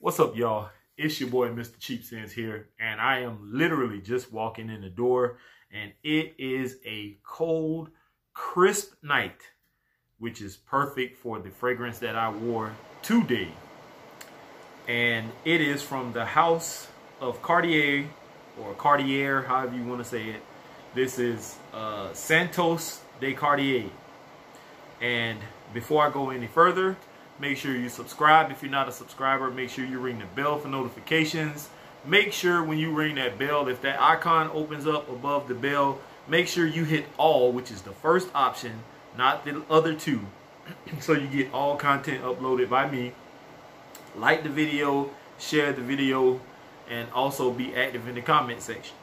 What's up, y'all? It's your boy, Mr. Cheap Sense here, and I am literally just walking in the door, and it is a cold, crisp night, which is perfect for the fragrance that I wore today. And it is from the house of Cartier, or Cartier, however you want to say it. This is Santos De Cartier. And before I go any further, make sure you subscribe. If you're not a subscriber, make sure you ring the bell for notifications. Make sure when you ring that bell, if that icon opens up above the bell, make sure you hit all, which is the first option, not the other two, so you get all content uploaded by me. Like the video, share the video, and also be active in the comment section.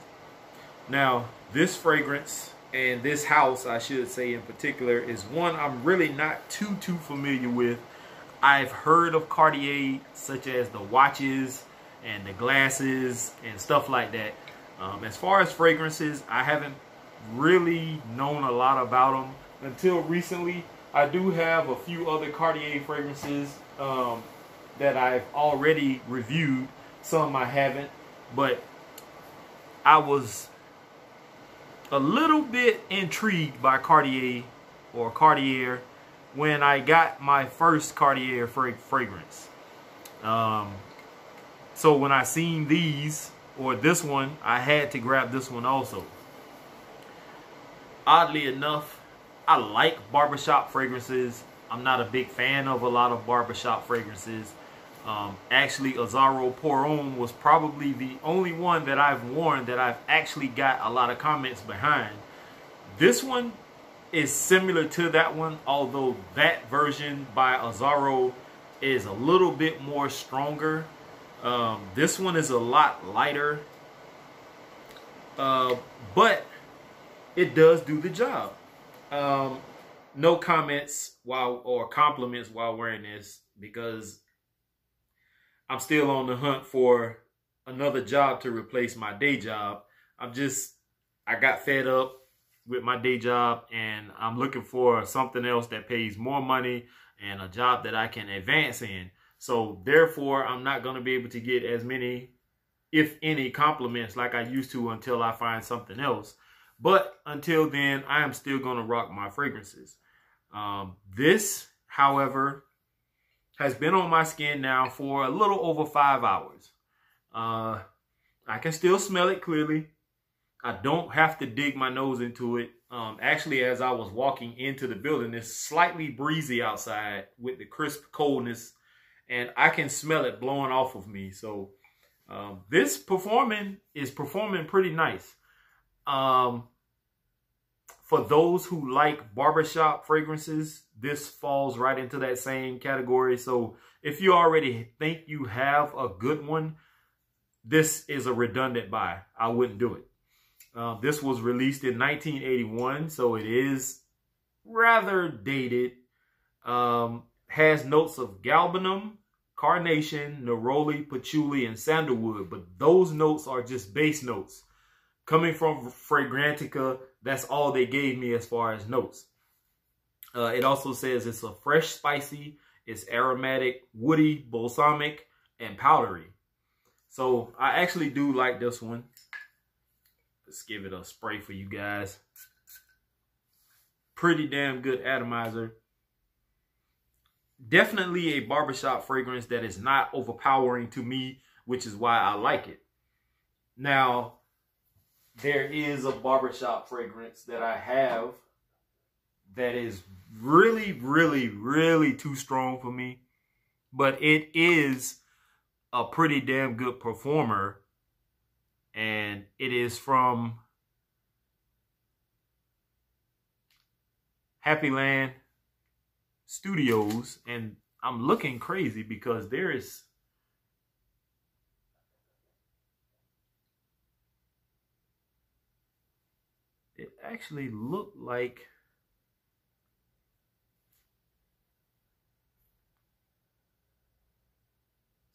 Now, this fragrance and this house, I should say in particular, is one I'm really not too familiar with. I've heard of Cartier, such as the watches and the glasses and stuff like that. As far as fragrances, I haven't really known a lot about them until recently. I do have a few other Cartier fragrances that I've already reviewed. Some I haven't, but I was a little bit intrigued by Cartier when I got my first Cartier fragrance. So when I seen these, or this one, I had to grab this one also. Oddly enough, I like barbershop fragrances. I'm not a big fan of a lot of barbershop fragrances. Actually, Azzaro Pour Homme was probably the only one that I've worn that I've actually got a lot of comments behind. This one is similar to that one, although that version by Azzaro is a little bit more stronger. This one is a lot lighter, but it does do the job. No comments or compliments while wearing this, because I'm still on the hunt for another job to replace my day job. I got fed up with my day job, and I'm looking for something else that pays more money and a job that I can advance in. So therefore, I'm not going to be able to get as many, if any, compliments like I used to until I find something else. But until then, I am still going to rock my fragrances. This, however, has been on my skin now for a little over 5 hours. I can still smell it clearly. I don't have to dig my nose into it. Actually, as I was walking into the building, it's slightly breezy outside with the crisp coldness, and I can smell it blowing off of me. So this is performing pretty nice. For those who like barbershop fragrances, this falls right into that same category. So if you already think you have a good one, this is a redundant buy. I wouldn't do it. This was released in 1981, so it is rather dated. Has notes of galbanum, carnation, neroli, patchouli, and sandalwood, but those notes are just base notes. Coming from Fragrantica, that's all they gave me as far as notes. It also says it's a fresh, spicy, it's aromatic, woody, balsamic, and powdery. So I actually do like this one. Let's give it a spray for you guys. Pretty damn good atomizer. Definitely a barbershop fragrance that is not overpowering to me, which is why I like it. Now, there is a barbershop fragrance that I have that is really too strong for me, but it is a pretty damn good performer, and it is from Happy Land Studios, and I'm looking crazy because there is it actually looked like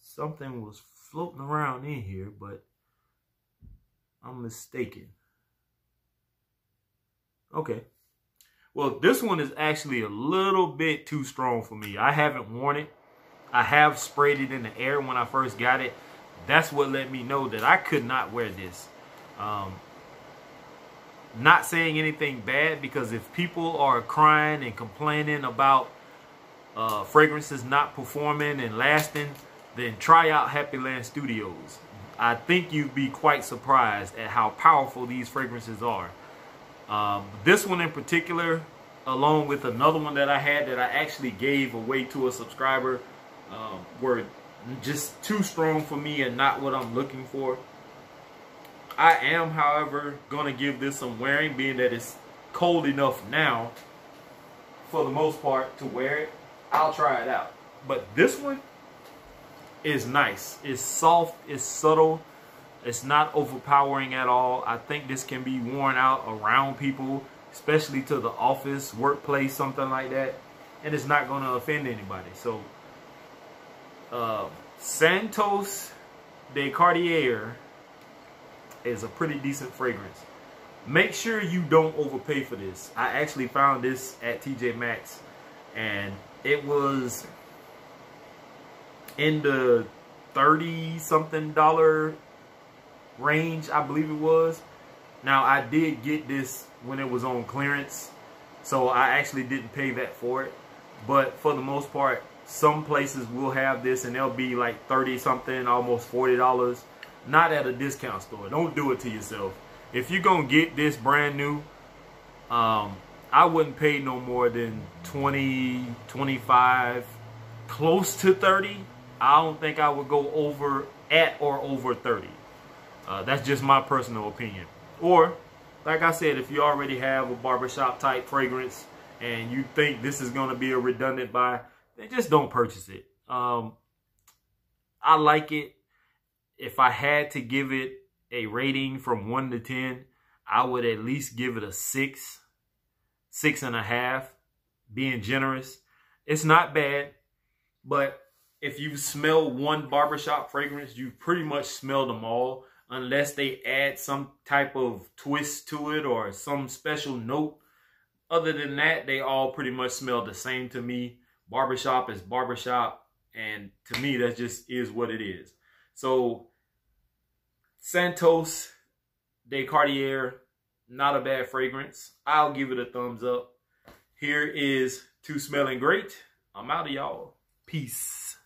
something was floating around in here, but I'm mistaken. Okay. Well, this one is actually a little bit too strong for me. I haven't worn it. I have sprayed it in the air when I first got it. That's what let me know that I could not wear this. Not saying anything bad, because if people are crying and complaining about fragrances not performing and lasting, then try out Happy Land Studios. I think you'd be quite surprised at how powerful these fragrances are. This one in particular, along with another one that I had that I actually gave away to a subscriber, were just too strong for me and not what I'm looking for. I am, however, going to give this some wearing, being that it's cold enough now, for the most part, to wear it. I'll try it out. But this one is nice. It's soft, it's subtle, it's not overpowering at all. I think this can be worn out around people, especially to the office, workplace, something like that, and it's not going to offend anybody. So Santos De Cartier is a pretty decent fragrance. Make sure you don't overpay for this. I actually found this at TJ Maxx, and it was in the $30-something range, I believe it was. Now, I did get this when it was on clearance, so I actually didn't pay that for it. But for the most part, some places will have this, and they'll be like 30-something, almost $40. Not at a discount store. Don't do it to yourself. If you're gonna get this brand new, I wouldn't pay no more than 20, 25, close to 30. I don't think I would go over over 30. That's just my personal opinion. Or, like I said, if you already have a barbershop type fragrance and you think this is gonna be a redundant buy, then just don't purchase it. I like it. If I had to give it a rating from 1 to 10, I would at least give it a 6, 6.5, being generous. It's not bad, but if you smell one barbershop fragrance, you pretty much smell them all, unless they add some type of twist to it or some special note. Other than that, they all pretty much smell the same to me. Barbershop is barbershop, and to me, that just is what it is. So, Santos De Cartier, not a bad fragrance. I'll give it a thumbs up. Here is To Smelling Great. I'm out of y'all. Peace.